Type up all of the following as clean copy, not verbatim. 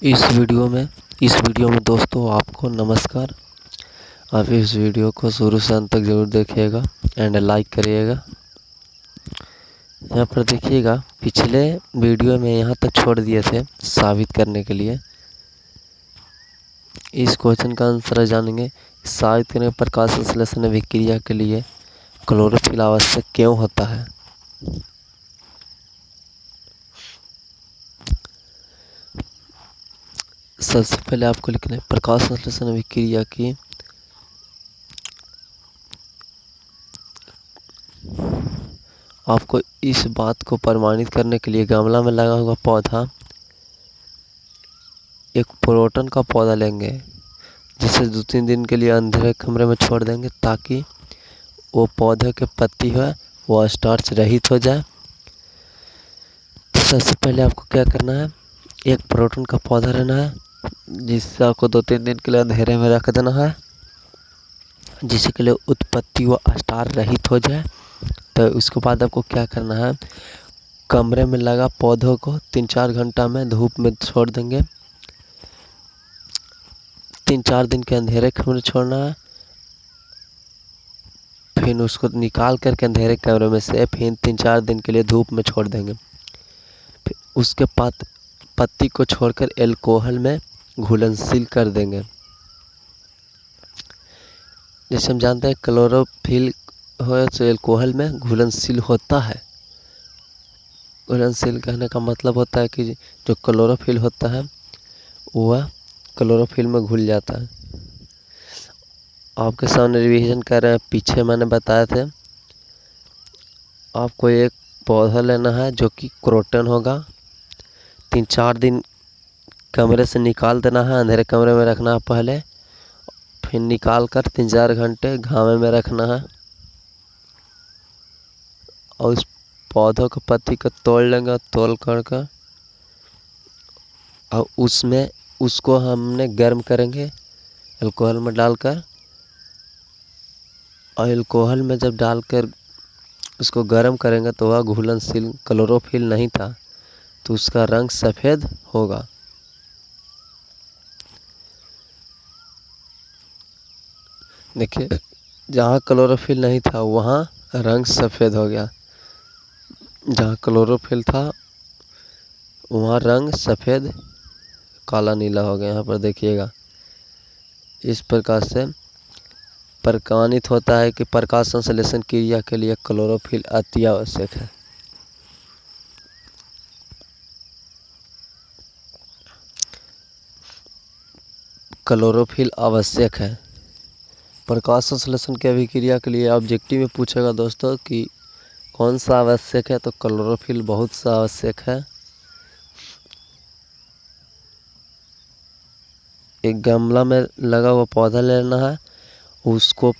इस वीडियो में दोस्तों आपको नमस्कार। आप इस वीडियो को शुरू से अंत तक ज़रूर देखिएगा एंड लाइक करिएगा। यहाँ पर देखिएगा, पिछले वीडियो में यहाँ तक छोड़ दिए थे साबित करने के लिए। इस क्वेश्चन का आंसर जानेंगे। साबित करने प्रकाश संश्लेषण अभिक्रिया के लिए क्लोरोफिल आवश्यक क्यों होता है। सबसे पहले आपको लिखना है प्रकाश संश्लेषण अभिक्रिया की आपको इस बात को प्रमाणित करने के लिए गमला में लगा हुआ पौधा, एक प्रोटॉन का पौधा लेंगे, जिसे 2-3 दिन के लिए अंधेरे कमरे में छोड़ देंगे ताकि वो पौधे के पत्ती है वो स्टार्च रहित हो जाए। तो सबसे पहले आपको क्या करना है, एक प्रोटॉन का पौधा लेना है जिससे आपको 2-3 दिन के लिए अंधेरे में रख देना है, जिसके लिए उत्पत्ति वो स्टार रहित हो जाए। तो उसके बाद आपको क्या करना है, कमरे में लगा पौधों को 3-4 घंटा में धूप में छोड़ देंगे। 3-4 दिन के अंधेरे कमरे छोड़ना है, फिर उसको निकाल करके अंधेरे कमरे में से फिर 3-4 दिन के लिए धूप में छोड़ देंगे। फिर उसके बाद पत्ती को छोड़कर एल्कोहल में घुलनशील कर देंगे। जैसे हम जानते हैं क्लोरोफिल हो तो एल्कोहल में घुलनशील होता है। घुलनशील कहने का मतलब होता है कि जो क्लोरोफिल होता है वह क्लोरोफिल में घुल जाता है। आपके सामने रिवीजन कर रहे हैं, पीछे मैंने बताया थे आपको एक पौधा लेना है जो कि क्रोटन होगा। 3-4 दिन कमरे से निकाल देना है, अंधेरे कमरे में रखना है पहले, फिर निकाल कर 3-4 घंटे घामे में रखना है और उस पौधों के पत्ती को तोड़ लेंगे, तोड़ कर और उसमें उसको हमने गर्म करेंगे अल्कोहल में डालकर। और अल्कोहल में जब डालकर उसको गर्म करेंगे तो वह घुलनशील क्लोरोफिल नहीं था, तो उसका रंग सफ़ेद होगा। देखिए, जहाँ क्लोरोफिल नहीं था वहाँ रंग सफ़ेद हो गया, जहाँ क्लोरोफिल था वहाँ रंग सफ़ेद काला नीला हो गया। यहाँ पर देखिएगा, इस प्रकार से प्रमाणित होता है कि प्रकाश संश्लेषण क्रिया के लिए क्लोरोफिल अति आवश्यक है। क्लोरोफिल आवश्यक है प्रकाश संश्लेषण की अभिक्रिया के लिए। ऑब्जेक्टिव में पूछेगा दोस्तों कि कौन सा आवश्यक है, तो क्लोरोफिल बहुत सा आवश्यक है। एक गमला में लगा हुआ पौधा लेना है, उसको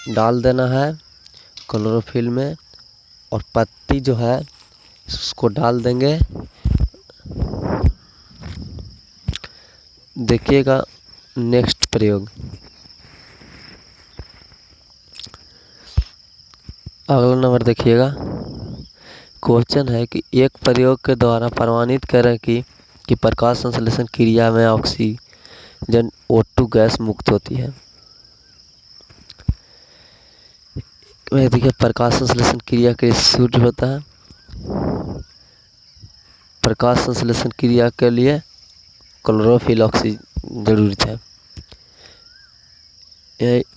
डाल देना है क्लोरोफिल में और पत्ती जो है उसको डाल देंगे। देखिएगा नेक्स्ट प्रयोग, अगला नंबर देखिएगा। क्वेश्चन है कि एक प्रयोग के द्वारा प्रमाणित करें कि प्रकाश संश्लेषण क्रिया में ऑक्सीजन O2 गैस मुक्त होती है। देखिए, प्रकाश संश्लेषण क्रिया के सूत्र होता है, प्रकाश संश्लेषण क्रिया के लिए क्लोरोफिल ऑक्सीजन जरूरी है।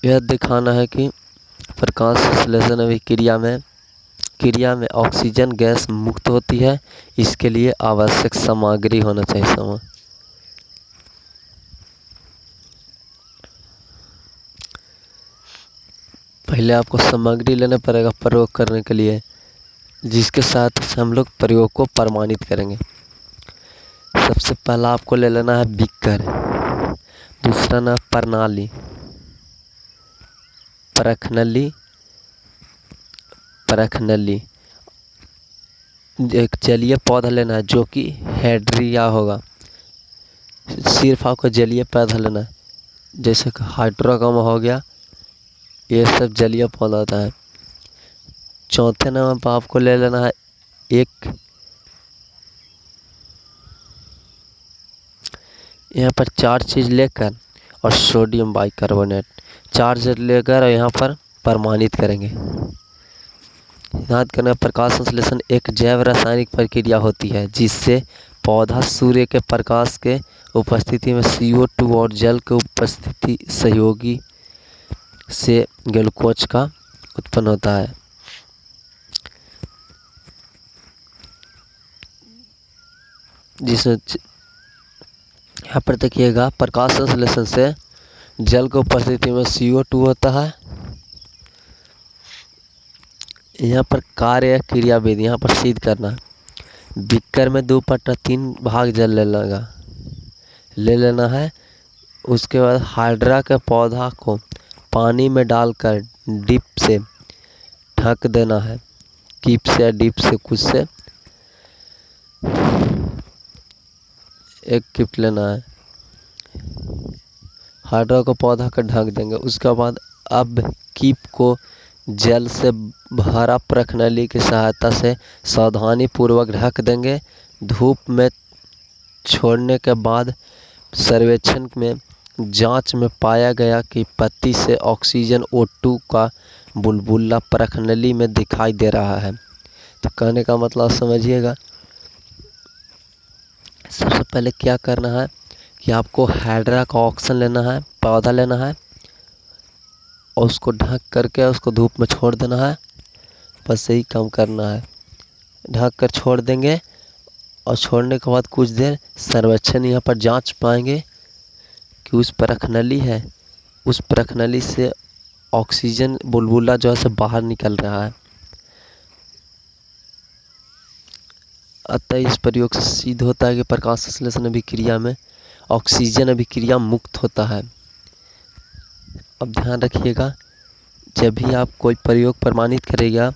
यह दिखाना है कि प्रकाश संश्लेषण अभिक्रिया में ऑक्सीजन गैस मुक्त होती है, इसके लिए आवश्यक सामग्री होना चाहिए। पहले आपको सामग्री लेना पड़ेगा प्रयोग करने के लिए, जिसके साथ हम लोग प्रयोग को प्रमाणित करेंगे। सबसे पहला आपको ले लेना है बीकर, दूसरा ना प्रणाली, परखनली, एक जलीय पौधा लेना है जो कि हेड्रिया होगा। सिर्फ आपको जलीय पौधा लेना है, जैसे कि हाइड्रोगम हो गया, ये सब जलीय पौधा होता है। चौथे नंबर पर आपको ले लेना है एक यहाँ पर 4 चीज़ लेकर और सोडियम बाइकार्बोनेट 4 चीज़ लेकर और यहाँ पर प्रमाणित करेंगे। याद करना, प्रकाश संश्लेषण एक जैव रासायनिक प्रक्रिया होती है जिससे पौधा सूर्य के प्रकाश के उपस्थिति में CO2 और जल के उपस्थिति सहयोगी से ग्लूकोज का उत्पन्न होता है। जिसमें यहाँ पर देखिएगा, प्रकाश संश्लेषण से जल की उपस्थिति में CO2 होता है। यहाँ पर कार्य क्रिया विधि यहाँ पर सिद्ध करना। बीकर में 2/3 भाग जल ले लेना है। उसके बाद हाइड्रा के पौधा को पानी में डालकर डिप से ढक देना है। कीप से या डिप से कुछ से एक कीप लेना है। हाइड्रा को पौधा का ढक देंगे। उसके बाद अब कीप को जल से भरा प्रखनली की सहायता से सावधानी पूर्वक ढक देंगे। धूप में छोड़ने के बाद सर्वेक्षण में जांच में पाया गया कि पत्ती से ऑक्सीजन O2 का बुलबुला प्रखनली में दिखाई दे रहा है। तो कहने का मतलब समझिएगा, सबसे पहले क्या करना है कि आपको हाइड्रा का ऑक्सीजन लेना है, पौधा लेना है और उसको ढक करके उसको धूप में छोड़ देना है। बस यही काम करना है। ढक कर छोड़ देंगे और छोड़ने के बाद कुछ देर सर्वेक्षण यहाँ पर जांच पाएंगे कि उस प्रखनली है, उस प्रखनली से ऑक्सीजन बुलबुला जो है से बाहर निकल रहा है। अतः इस प्रयोग से सिद्ध होता है कि प्रकाश संश्लेषण अभिक्रिया में ऑक्सीजन अभिक्रिया मुक्त होता है। अब ध्यान रखिएगा, जब भी आप कोई प्रयोग प्रमाणित करेगा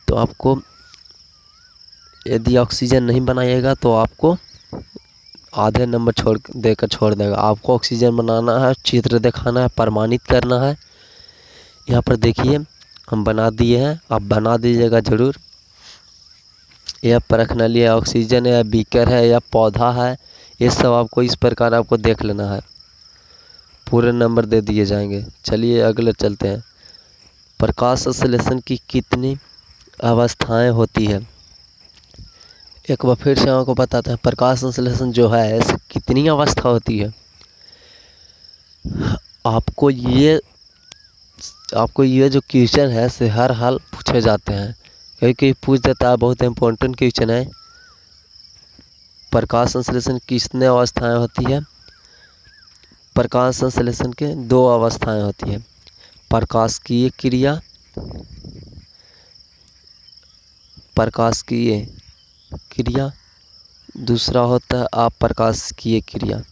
तो आपको यदि ऑक्सीजन नहीं बनाइएगा तो आपको आधे नंबर छोड़ देगा। आपको ऑक्सीजन बनाना है, चित्र दिखाना है, प्रमाणित करना है। यहाँ पर देखिए हम बना दिए हैं, आप बना दीजिएगा ज़रूर। यह प्रखनली है, ऑक्सीजन है, बीकर है या पौधा है, ये सब आपको इस प्रकार आपको देख लेना है। पूरे नंबर दे दिए जाएंगे। चलिए अगले चलते हैं। प्रकाश संश्लेषण की कितनी अवस्थाएं होती है? एक बार फिर से आपको बताते हैं, प्रकाश संश्लेषण जो है ऐसे कितनी अवस्था होती है। आपको ये जो क्वेश्चन है से हर हाल पूछे जाते हैं, कहीं पूछ देता है। बहुत इम्पोर्टेंट क्वेश्चन है। प्रकाश संश्लेषण कितने अवस्थाएं होती है? प्रकाश संश्लेषण के 2 अवस्थाएं होती है, प्रकाशिकीय क्रिया, दूसरा होता है अप्रकाशिकीय क्रिया।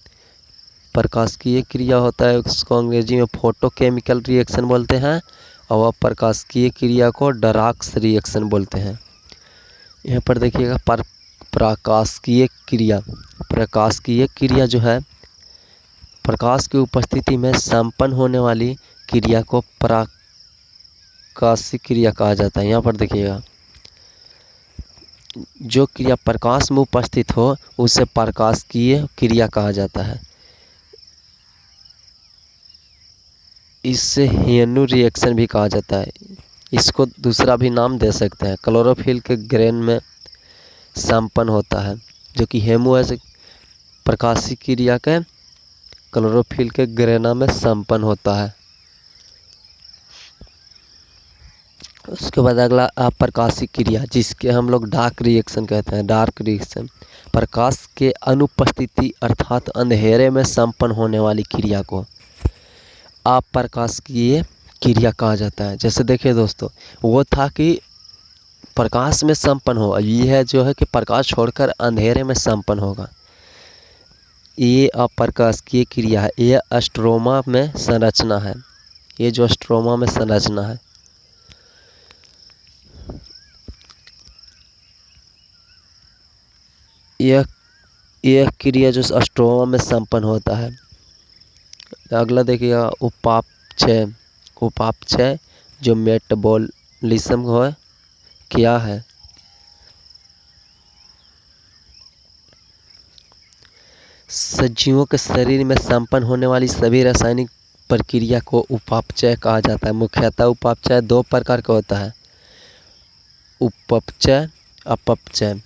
प्रकाशिकीय क्रिया होता है, उसको अंग्रेजी में फोटोकेमिकल रिएक्शन बोलते हैं, और अप्रकाशिकीय क्रिया को डराक्स रिएक्शन बोलते हैं। यहाँ पर देखिएगा, प्रकाशिकीय क्रिया जो है प्रकाश की उपस्थिति में संपन्न होने वाली क्रिया को प्रकाशिक क्रिया कहा जाता है। यहाँ पर देखिएगा, जो क्रिया प्रकाश में उपस्थित हो उसे प्रकाशिकीय क्रिया कहा जाता है। इससे हेनु रिएक्शन भी कहा जाता है। इसको दूसरा भी नाम दे सकते हैं। क्लोरोफिल के ग्रेन में संपन्न होता है, जो कि हेमु है प्रकाशिक क्रिया के क्लोरोफिल के ग्रेना में संपन्न होता है। उसके बाद अगला अप्रकाशिक क्रिया, जिसके हम लोग डार्क रिएक्शन कहते हैं। डार्क रिएक्शन प्रकाश के अनुपस्थिति अर्थात अंधेरे में संपन्न होने वाली क्रिया को अप्रकाशिकीय क्रिया कहा जाता है। जैसे देखिए दोस्तों, वो था कि प्रकाश में संपन्न हो, ये है जो है कि प्रकाश छोड़कर अंधेरे में संपन्न होगा। ये अप्रकाशिकीय क्रिया है। ये स्ट्रोमा में संरचना है। ये जो स्ट्रोमा में संरचना है, यह क्रिया जो स्ट्रोमा में संपन्न होता है। अगला देखिएगा उपापचय जो मेटाबॉलिज्म हो क्या है। सजीवों के शरीर में संपन्न होने वाली सभी रासायनिक प्रक्रिया को उपापचय कहा जाता है। मुख्यतः उपापचय 2 प्रकार का होता है, उपपचय, अपपचय।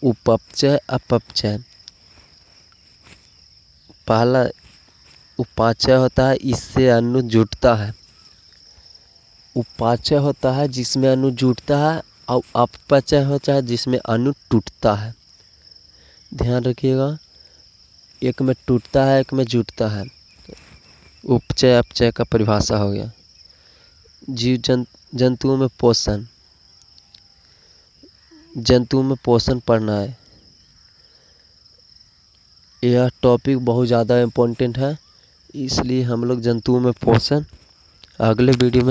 उपपचय, अपपचय। पहला उपापचय होता है, इससे अणु जुटता है। उपापचय होता है जिसमें अणु जुटता है, और अपपचय होता है जिसमें अणु टूटता है। ध्यान रखिएगा, एक में टूटता है, एक में जुटता है। उपचय अपचय का परिभाषा हो गया। जीव जंतुओं में पोषण, जंतुओं में पोषण पढ़ना है। यह टॉपिक बहुत ज़्यादा इम्पोर्टेंट है, इसलिए हम लोग जंतुओं में पोषण अगले वीडियो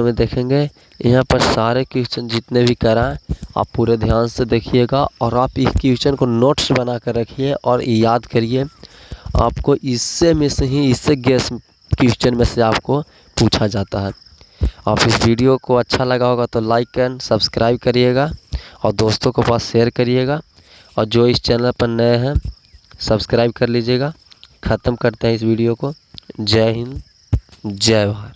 में देखेंगे। यहाँ पर सारे क्वेश्चन जितने भी कराएं आप पूरे ध्यान से देखिएगा, और आप इस क्वेश्चन को नोट्स बना कर रखिए और याद करिए। आपको इससे गैस क्वेश्चन में से आपको पूछा जाता है। आप इस वीडियो को अच्छा लगा होगा तो लाइक एंड सब्सक्राइब करिएगा, और दोस्तों के पास शेयर करिएगा, और जो इस चैनल पर नए हैं सब्सक्राइब कर लीजिएगा। ख़त्म करते हैं इस वीडियो को। जय हिंद, जय भारत।